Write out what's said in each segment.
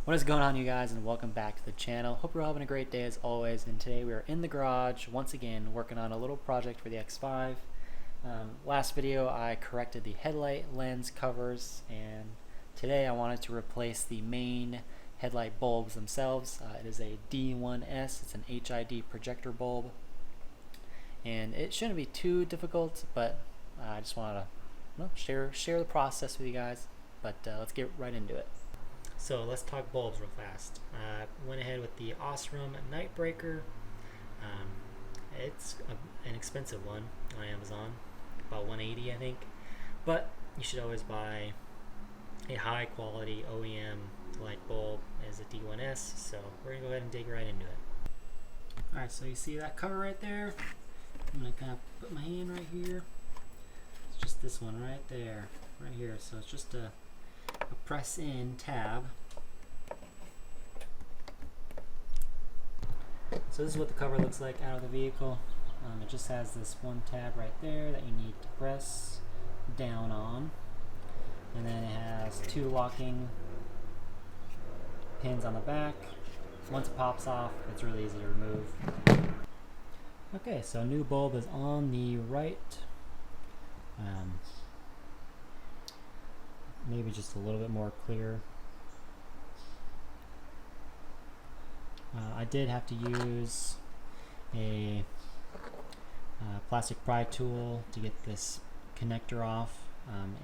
What is going on, you guys, and welcome back to the channel. Hope you're all having a great day as always, and today we are in the garage once again working on a little project for the X5. Last video I corrected the headlight lens covers, and today I wanted to replace the main headlight bulbs themselves. It is a D1S, it's an HID projector bulb, and it shouldn't be too difficult, but I just wanted to share the process with you guys. But let's get right into it. So let's talk bulbs real fast. Went ahead with the Osram Nightbreaker. It's an expensive one on Amazon, about $180 I think. But you should always buy a high quality OEM light bulb as a D1S. So we're gonna go ahead and dig right into it. Alright, so you see that cover right there? I'm gonna kind of put my hand right here. It's just this one right there, right here. So it's just a press in tab. So this is what the cover looks like out of the vehicle. It just has this one tab right there that you need to press down on, and then it has two locking pins on the back. Once it pops off, it's really easy to remove. Okay, so new bulb is on the right. Maybe just a little bit more clear. I did have to use a plastic pry tool to get this connector off.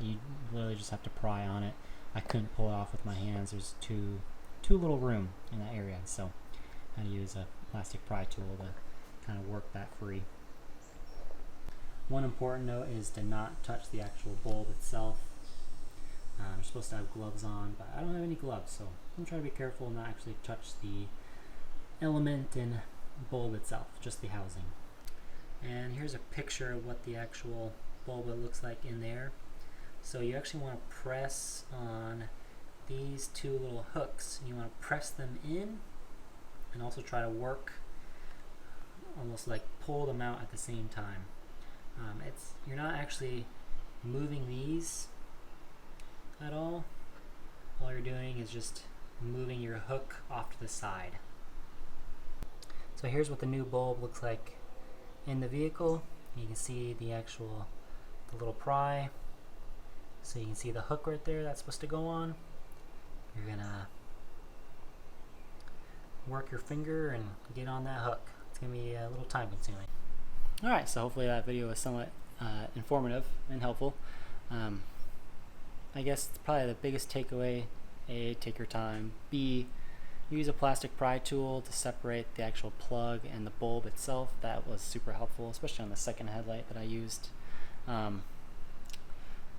You literally just have to pry on it. I couldn't pull it off with my hands. There's too little room in that area, so I had to use a plastic pry tool to kind of work that free. One important note is to not touch the actual bulb itself. You're supposed to have gloves on, but I don't have any gloves, so I'm trying to be careful and not actually touch the element and bulb itself, just the housing. And here's a picture of what the actual bulb looks like in there. So you actually want to press on these two little hooks. You want to press them in and also try to work, almost like pull them out at the same time. You're not actually moving these at all. All you're doing is just moving your hook off to the side. So here's what the new bulb looks like in the vehicle. You can see the little pry. So you can see the hook right there that's supposed to go on. You're gonna work your finger and get on that hook. It's gonna be a little time consuming. Alright, so hopefully that video was somewhat informative and helpful. I guess probably the biggest takeaway: A, take your time. B, use a plastic pry tool to separate the actual plug and the bulb itself. That was super helpful, especially on the second headlight that I used.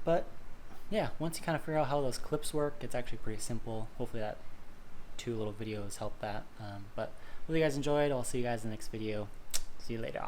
But yeah, once you kind of figure out how those clips work, it's actually pretty simple. Hopefully that 2 little videos helped that. But hope you guys enjoyed. I'll see you guys in the next video. See you later.